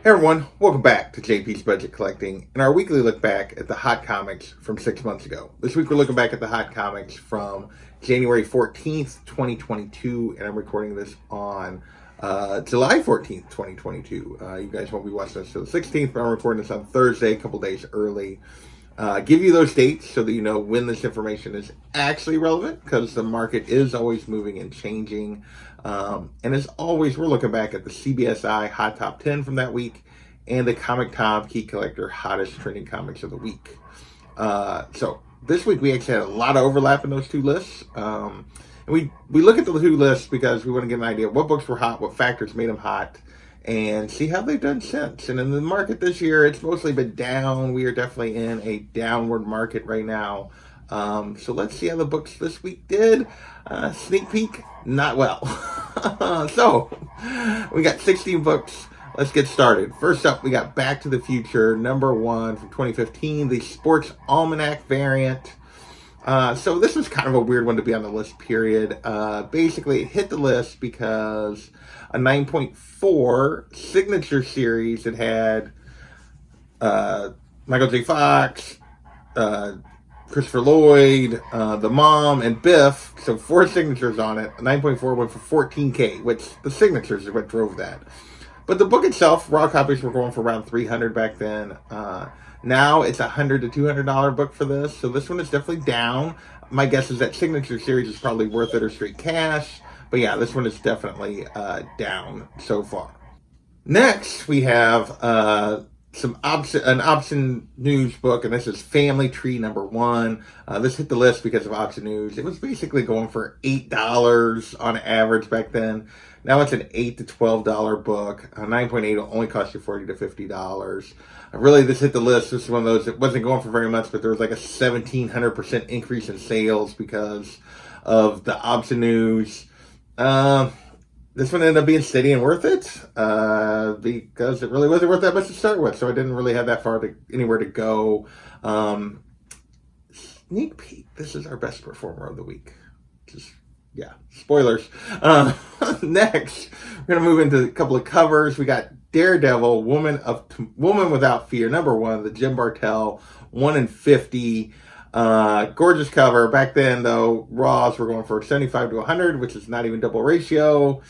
Hey everyone, welcome back to JP's Budget Collecting and our weekly look back at the hot comics from 6 months ago. This week we're looking back at the hot comics from January 14th, 2022, and I'm recording this on July 14th, 2022. You guys won't be watching this till the 16th, but I'm recording this on Thursday, a couple days early. Give you those dates so that you know when this information is actually relevant, because the market is always moving and changing. And as always, we're looking back at the CBSI Hot Top 10 from that week and the Comic Tom Key Collector Hottest Trending Comics of the Week. So this week we actually had a lot of overlap in those two lists. And we look at the two lists because we want to get an idea of what books were hot, what factors made them hot, and see how they've done since. And in the market this year, it's mostly been down. We are definitely in a downward market right now. So let's see how the books this week did. Sneak peek, not well. So we got 16 books. Let's get started. First up, we got Back to the Future, #1 from 2015, the Sports Almanac variant. So this was kind of a weird one to be on the list, period. Basically, it hit the list because a 9.4 signature series that had Michael J. Fox, Christopher Lloyd, the mom, and Biff. So 4 signatures on it. 9.4 went for $14K, which the signatures are what drove that. But the book itself, raw copies were going for around $300 back then. Now it's a $100 to $200 book for this. So this one is definitely down. My guess is that signature series is probably worth it or straight cash. But yeah, this one is definitely down so far. Next, we have an option news book, and this is Family Tree #1. This hit the list because of option news. It was basically going for $8 on average back then. Now it's an $8 to $12 book. 9.8 will only cost you $40 to $50. Really, this hit the list. This is one of those that wasn't going for very much, but there was like a 1,700% increase in sales because of the option news. This one ended up being steady and worth it because it really wasn't worth that much to start with. So I didn't really have that far anywhere to go. Sneak peek. This is our best performer of the week. Just, yeah, spoilers. Next, we're going to move into a couple of covers. We got Daredevil, Woman Without Fear, #1, the Jim Bartel, 1 in 50. Gorgeous cover. Back then, though, raws were going for 75 to 100, which is not even double ratio.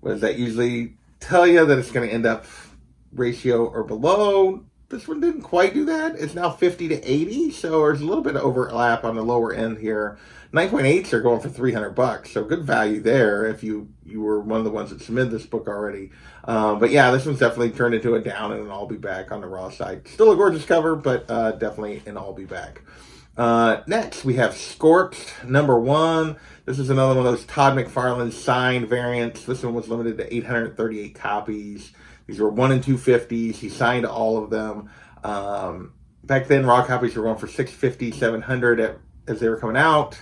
What does that usually tell you? That it's going to end up ratio or below. This one didn't quite do that. It's now 50 to 80, so there's a little bit of overlap on the lower end here. 9.8s are going for $300, so good value there if you were one of the ones that submitted this book already. But yeah, this one's definitely turned into a down and an I'll be back on the raw side. Still a gorgeous cover, but definitely an I'll be back. Next, we have Scorped, #1. This is another one of those Todd McFarlane signed variants. This one was limited to 838 copies. These were 1 in 250s. He signed all of them. Back then, raw copies were going for $650, $700 as they were coming out.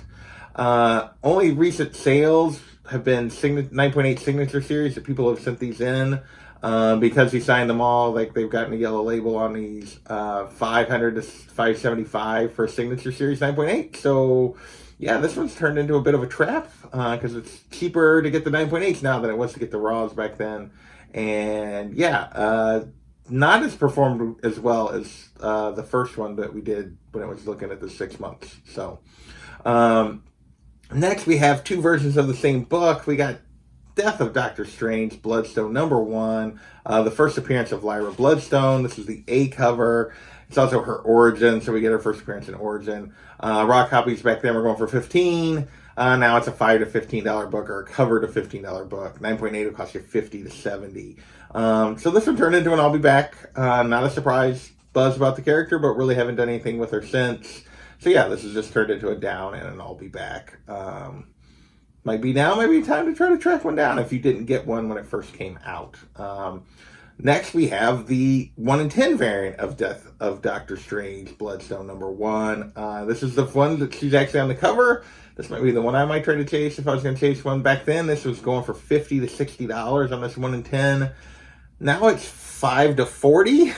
Only recent sales have been 9.8 signature series that people have sent these in. Because he signed them all, like they've gotten a yellow label on these, 500 to 575 for a signature series 9.8. So yeah, this one's turned into a bit of a trap, because it's cheaper to get the 9.8s now than it was to get the raws back then. And yeah, not as performed as well as the first one that we did when I was looking at the 6 months. So next we have 2 versions of the same book. We got Death of Doctor Strange, Bloodstone, #1. The first appearance of Lyra Bloodstone. This is the A cover. It's also her origin, so we get her first appearance in Origin. Raw copies back then were going for $15. Now it's a $5 to $15 book, or a cover to $15 book. 9.8 will cost you $50 to $70. So this one turned into an I'll be back. Not a surprise buzz about the character, but really haven't done anything with her since. So yeah, this has just turned into a down and an I'll be back. Might be now, maybe time to try to track one down if you didn't get one when it first came out. Next, we have the 1 in 10 variant of Death of Doctor Strange, Bloodstone, #1. This is the one that she's actually on the cover. This might be the one I might try to chase if I was going to chase one. Back then, this was going for $50 to $60 on this 1 in 10. Now it's $5 to $40.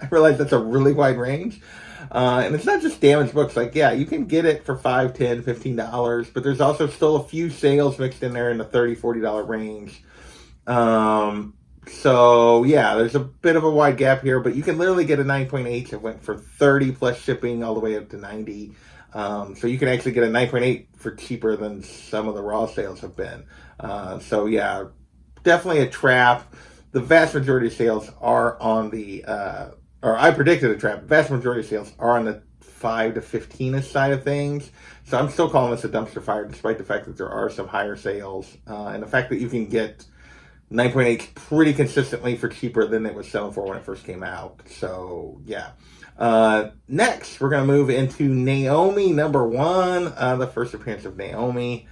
I realize that's a really wide range. And it's not just damaged books. Like, yeah, you can get it for $5, $10, $15, but there's also still a few sales mixed in there in the $30, $40 range. So yeah, there's a bit of a wide gap here, but you can literally get a 9.8. It went for 30 plus shipping all the way up to 90. So you can actually get a 9.8 for cheaper than some of the raw sales have been. So yeah, definitely a trap. The vast majority of sales are on the, or I predicted a trap. The vast majority of sales are on the 5 to 15ish side of things. So I'm still calling this a dumpster fire, despite the fact that there are some higher sales, and the fact that you can get 9.8 pretty consistently for cheaper than it was selling for when it first came out. So yeah. Next, we're going to move into Naomi #1, the first appearance of Naomi.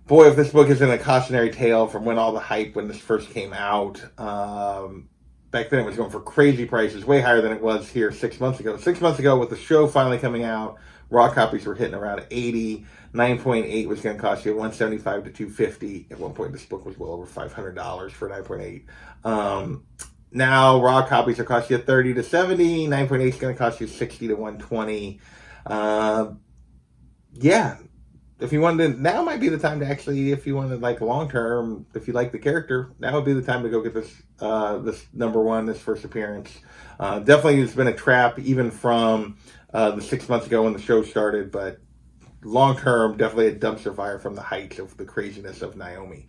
Boy, if this book isn't a cautionary tale from when all the hype when this first came out. Back then it was going for crazy prices, way higher than it was here 6 months ago. 6 months ago, with the show finally coming out, raw copies were hitting around 80. 9.8 was going to cost you $175 to $250. At one point, this book was well over $500 for 9.8. Now, raw copies are costing you $30 to $70. 9.8 is going to cost you $60 to $120. Yeah. If you wanted to, now might be the time to actually, if you wanted like long term, if you like the character, now would be the time to go get this, this #1, this first appearance. Definitely it's been a trap even from the 6 months ago when the show started, but long term, definitely a dumpster fire from the heights of the craziness of Naomi.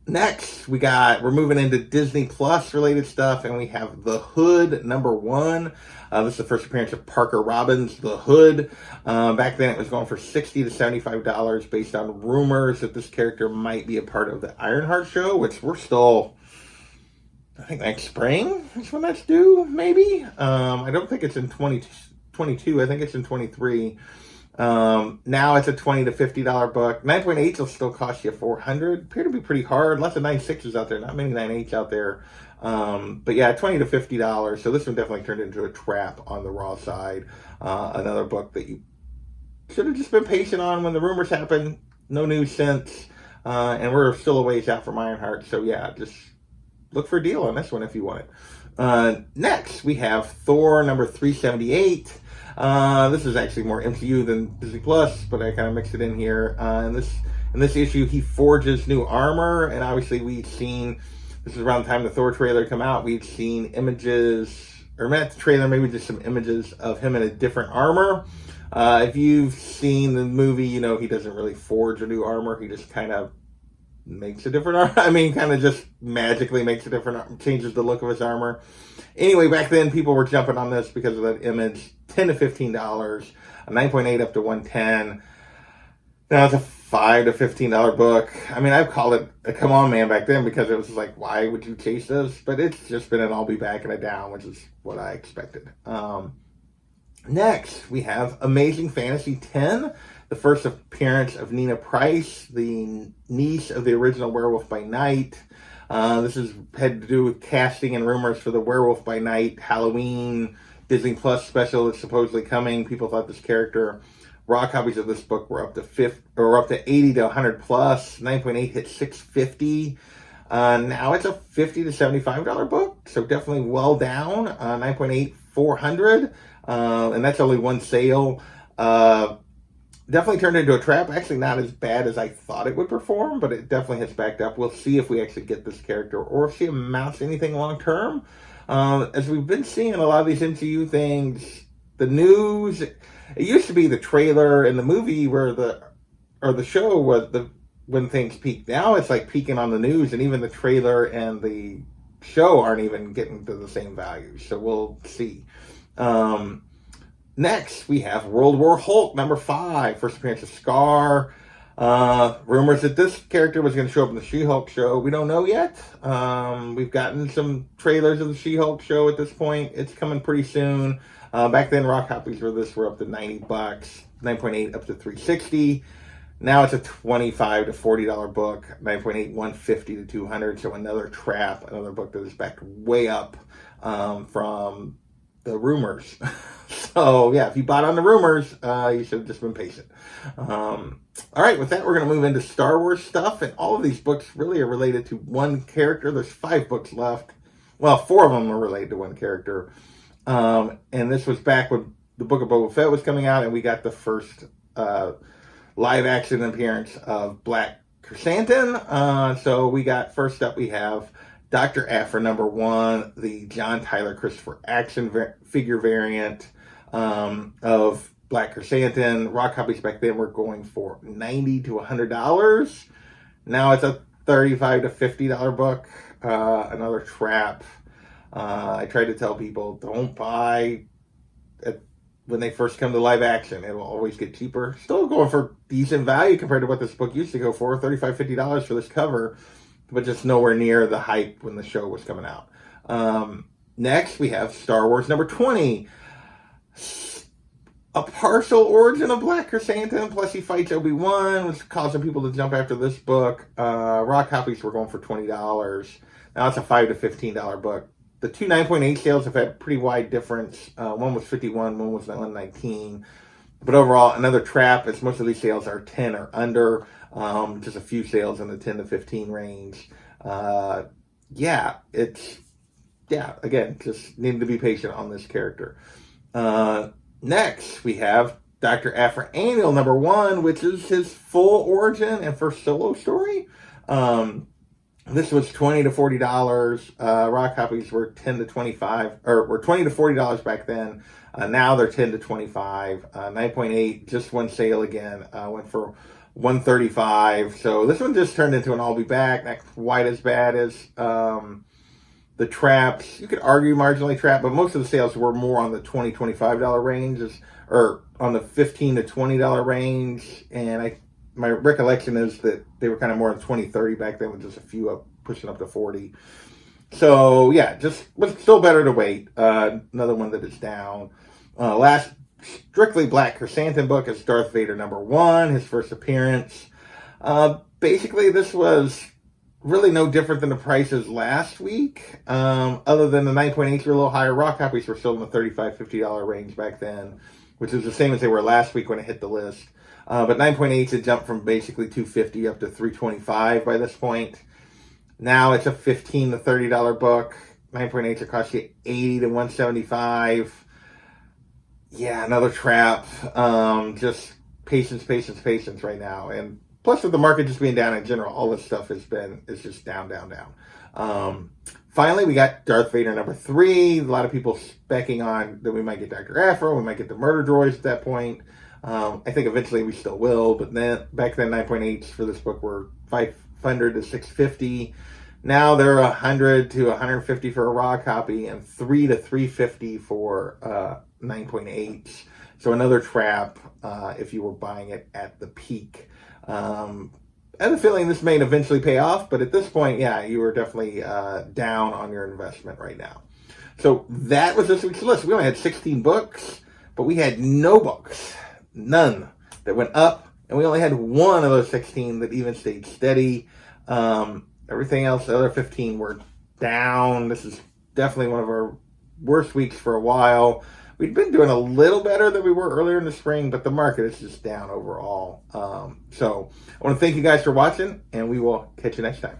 Next, we're moving into Disney Plus related stuff, and we have The Hood #1. This is the first appearance of Parker Robbins, The Hood. Back then, it was going for $60 to $75 based on rumors that this character might be a part of the Ironheart show, which we're still, I think next spring is when that's due, maybe. I don't think it's in 2022. I think it's in 23. Now it's a $20 to $50 book. 9.8 will still cost you $400. Appear to be pretty hard. Lots of 9.6s out there. Not many 9.8s out there. But yeah, $20 to $50. So this one definitely turned into a trap on the raw side. Another book that you should have just been patient on when the rumors happened. No news since. And we're still a ways out from Ironheart. So yeah, just look for a deal on this one if you want it. Next, we have Thor #378. This is actually more MCU than Disney Plus, but I kind of mixed it in here. In this issue, he forges new armor, and obviously we'd seen, this is around the time the Thor trailer come out, we'd seen images, or not the trailer, maybe just some images of him in a different armor. If you've seen the movie, you know he doesn't really forge a new armor. He just kind of makes a different armor. I mean, kind of just magically makes a different, changes the look of his armor. Anyway, back then people were jumping on this because of that image. $10 to $15, a 9.8 up to 110. Now it's a $5 to $15 book. I mean, I've called it a come on man back then because it was like, why would you chase this? But it's just been an I'll be back and a down, which is what I expected. Next, we have Amazing Fantasy 10, the first appearance of Nina Price, the niece of the original Werewolf by Night. This had to do with casting and rumors for the Werewolf by Night Halloween Disney Plus special that's supposedly coming. People thought this character, raw copies of this book were up to 80 to 100 plus. 9.8 hit 650. Now it's a $50 to $75 book, so definitely well down. 9.8, 400, and that's only one sale. Definitely turned into a trap. Actually, not as bad as I thought it would perform, but it definitely has backed up. We'll see if we actually get this character or if she amounts to anything long term. As we've been seeing a lot of these MCU things, the news, it used to be the trailer and the movie or the show was when things peaked. Now it's like peaking on the news, and even the trailer and the show aren't even getting to the same value. So we'll see. Next, we have World War Hulk #5, first appearance of Scar. Rumors that this character was going to show up in the She-Hulk show. We don't know yet. We've gotten some trailers of the She-Hulk show at this point. It's coming pretty soon. Back then, raw copies for this were up to $90, 9.8 up to $360. Now it's a $25 to $40 book. 9.8, $150 to $200. So another trap, another book that is backed way up from the rumors. So yeah, if you bought on the rumors, you should have just been patient. All right, with that, we're going to move into Star Wars stuff, and all of these books really are related to one character. There's 5 books left. Well, 4 of them are related to one character. And this was back when the Book of Boba Fett was coming out, and we got the first live action appearance of Black Krrsantan. So we got, first up, we have Dr. Aphra #1, the John Tyler Christopher action figure variant of Black Krrsantan. Raw copies back then were going for $90 to $100. Now it's a $35 to $50 book. Another trap. I try to tell people, don't buy when they first come to live action. It will always get cheaper. Still going for decent value compared to what this book used to go for, $35, $50 for this cover, but just nowhere near the hype when the show was coming out. Next, we have Star Wars #20. A partial origin of Black Krrsantan, plus he fights Obi-Wan, which is causing people to jump after this book. Raw copies were going for $20. Now it's a $5 to $15 book. The two 9.8 sales have had a pretty wide difference. One was 51, one was 119. But overall, another trap, as most of these sales are 10 or under. Just a few sales in the 10 to 15 range. Again, just needing to be patient on this character. Next, we have Dr. Aphra Annual #1, which is his full origin and first solo story. This was $20 to $40. Raw copies were $10 to $25, or were $20 to $40 back then. Now they're $10 to $25. 9.8, just one sale again, went for $135. So this one just turned into an I'll Be Back, not quite as bad as the traps. You could argue marginally trap, but most of the sales were more on the $20, $25 range, or on the $15 to $20 range. And my recollection is that they were kind of more than 20, 30 back then, with just a few up, pushing up to 40. So yeah, just was still better to wait. Another one that is down. Last strictly Black Krrsantan book is Darth Vader #1, his first appearance. Basically, this was really no different than the prices last week, other than the 9.8s were a little higher. Raw copies were still in the $35, $50 range back then, which is the same as they were last week when it hit the list. But 9.8s had jumped from basically $250 up to $325 by this point. Now it's a $15 to $30 book. 9.8s will cost you $80 to $175. Yeah, another trap. Just patience right now. And plus, with the market just being down in general, all this stuff is just down. Finally, we got Darth Vader #3. A lot of people specking on that we might get Dr. Aphra, we might get the murder droids at that point. I think eventually we still will, but then back then 9.8s for this book were $500 to $650. Now they're $100 to $150 for a raw copy, and $300 to $350 for 9.8s. So another trap if you were buying it at the peak. I have a feeling this may eventually pay off, but at this point, yeah, you were definitely down on your investment right now. So that was this week's list. We only had 16 books, but we had no books, none, that went up, and we only had one of those 16 that even stayed steady. Everything else, the other 15 were down. This is definitely one of our worst weeks for a while. We'd been doing a little better than we were earlier in the spring, but the market is just down overall. So I want to thank you guys for watching, and we will catch you next time.